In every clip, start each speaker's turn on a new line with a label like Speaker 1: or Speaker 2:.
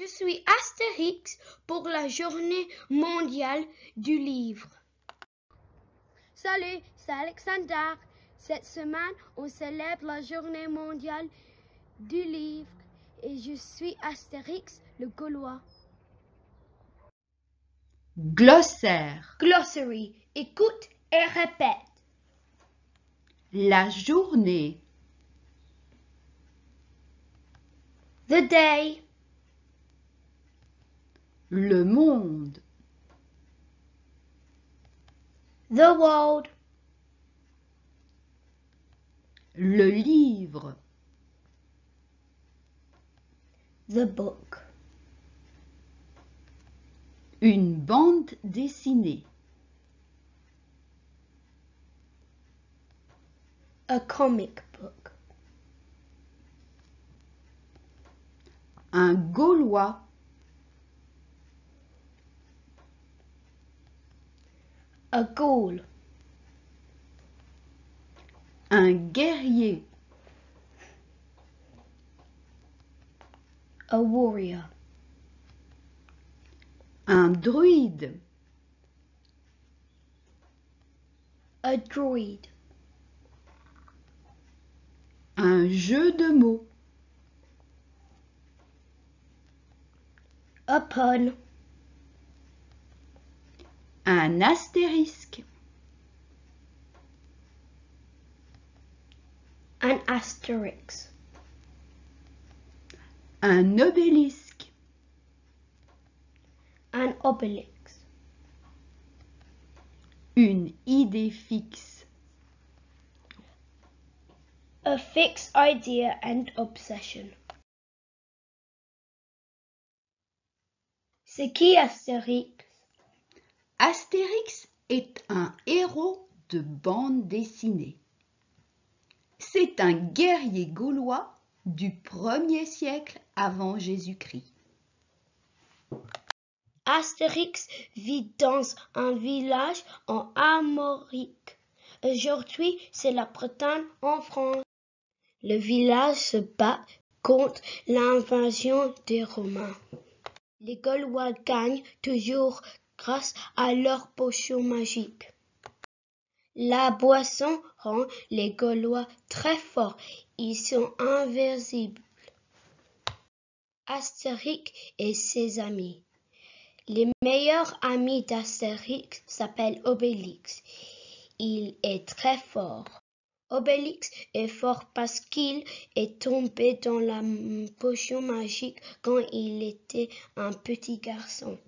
Speaker 1: Je suis Astérix pour la journée mondiale du livre.
Speaker 2: Salut, c'est Alexander. Cette semaine, on célèbre la journée mondiale du livre et je suis Astérix le Gaulois.
Speaker 3: Glossaire.
Speaker 1: Glossary. Écoute et répète.
Speaker 3: La journée.
Speaker 1: The day.
Speaker 3: Le monde.
Speaker 1: The world.
Speaker 3: Le livre.
Speaker 1: The book.
Speaker 3: Une bande dessinée.
Speaker 1: A comic book.
Speaker 3: Un Gaulois.
Speaker 1: A Gaul.
Speaker 3: Un guerrier.
Speaker 1: A warrior.
Speaker 3: Un druide.
Speaker 1: A druid.
Speaker 3: Un jeu de mots.
Speaker 1: A pun.
Speaker 3: Un astérisque.
Speaker 1: An asterisk.
Speaker 3: Un obélisque.
Speaker 1: An obelix.
Speaker 3: Une idée fixe.
Speaker 1: A fixed idea and obsession. C'est qui Astérix?
Speaker 3: Astérix est un héros de bande dessinée. C'est un guerrier gaulois du 1er siècle avant Jésus-Christ.
Speaker 1: Astérix vit dans un village en Armorique. Aujourd'hui, c'est la Bretagne en France. Le village se bat contre l'invasion des Romains. Les Gaulois gagnent toujours grâce à leurs potions magiques. La boisson rend les Gaulois très forts. Ils sont invincibles. Astérix et ses amis. Les meilleurs amis d'Astérix s'appellent Obélix. Il est très fort. Obélix est fort parce qu'il est tombé dans la potion magique quand il était un petit garçon.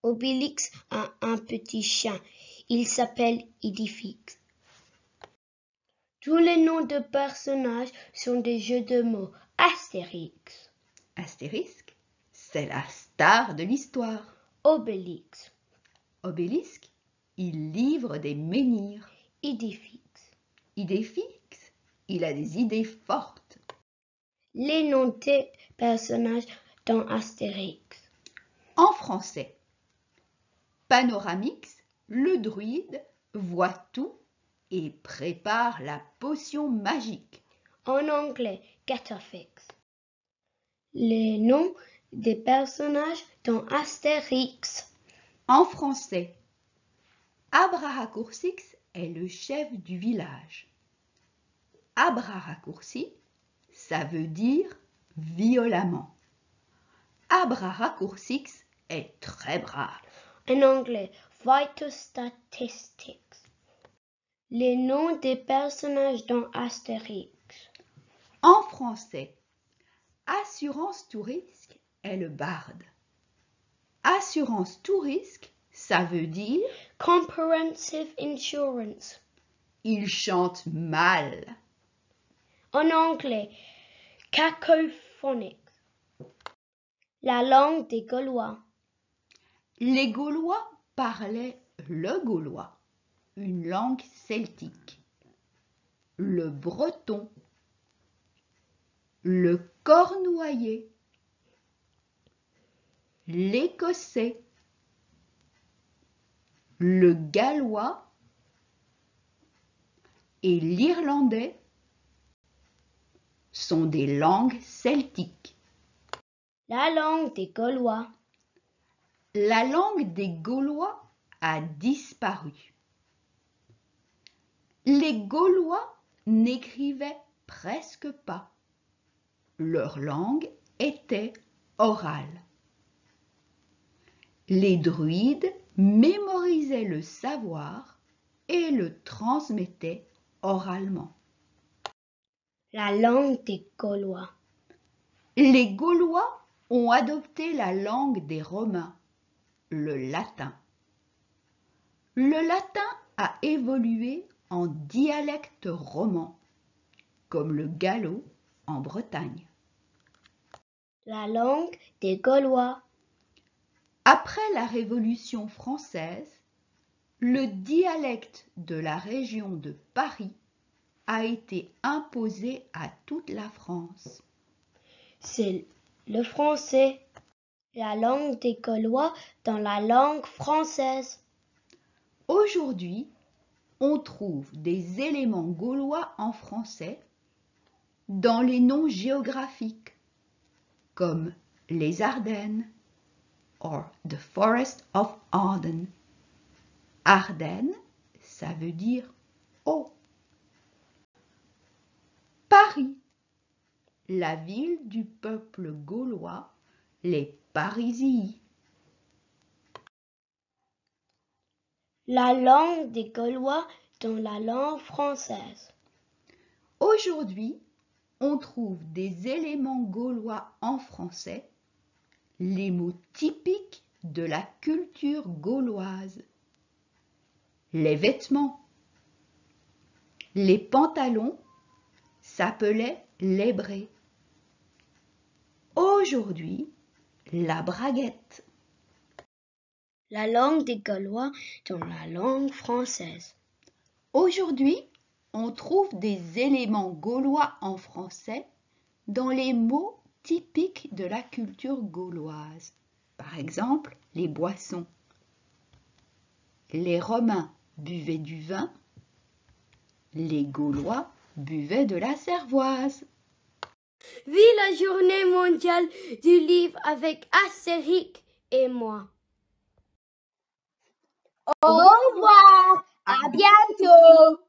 Speaker 1: Obélix a un petit chien. Il s'appelle Idéfix. Tous les noms de personnages sont des jeux de mots. Astérix.
Speaker 3: Astérisque, c'est la star de l'histoire.
Speaker 1: Obélix.
Speaker 3: Obélisque, il livre des menhirs.
Speaker 1: Idéfix.
Speaker 3: Idée fixe, il a des idées fortes.
Speaker 1: Les noms des personnages dans Astérix.
Speaker 3: En français, Panoramix, le druide, voit tout et prépare la potion magique.
Speaker 1: En anglais, Catafix. Les noms des personnages dans Astérix.
Speaker 3: En français, Abracurcix est le chef du village. Abraraccourci, ça veut dire violemment. Abraraccourcix est très brave.
Speaker 1: En anglais, Vital Statistics. Les noms des personnages dans Astérix.
Speaker 3: En français, Assurance tout risque est le barde. Assurance tout risque, ça veut dire
Speaker 1: Comprehensive Insurance.
Speaker 3: il chante mal.
Speaker 1: En anglais, Cacophonics. La langue des Gaulois.
Speaker 3: Les Gaulois parlaient le gaulois, une langue celtique, le breton, le cornouaillais, l'écossais, le gallois et l'irlandais sont des langues celtiques.
Speaker 1: La langue des Gaulois.
Speaker 3: La langue des Gaulois a disparu. Les Gaulois n'écrivaient presque pas. Leur langue était orale. Les druides mémorisaient le savoir et le transmettaient oralement.
Speaker 1: La langue des Gaulois.
Speaker 3: Les Gaulois ont adopté la langue des Romains, le latin. Le latin a évolué en dialecte roman, comme le gallo en Bretagne.
Speaker 1: La langue des Gaulois.
Speaker 3: Après la Révolution française, le dialecte de la région de Paris a été imposé à toute la France.
Speaker 1: C'est le français. La langue des Gaulois dans la langue française.
Speaker 3: Aujourd'hui, on trouve des éléments gaulois en français dans les noms géographiques, comme les Ardennes, or the Forest of Arden. Ardennes, ça veut dire eau. Paris, la ville du peuple gaulois, les Parisii.
Speaker 1: La langue des Gaulois dans la langue française.
Speaker 3: Aujourd'hui, on trouve des éléments gaulois en français, les mots typiques de la culture gauloise. Les vêtements. Les pantalons s'appelaient lébrés. Aujourd'hui, la braguette.
Speaker 1: La langue des Gaulois dans la langue française.
Speaker 3: Aujourd'hui, on trouve des éléments gaulois en français dans les mots typiques de la culture gauloise. Par exemple, les boissons. Les Romains buvaient du vin, les Gaulois buvaient de la cervoise.
Speaker 2: Vive la journée mondiale du livre avec Astérix et moi.
Speaker 1: Au revoir, à bientôt.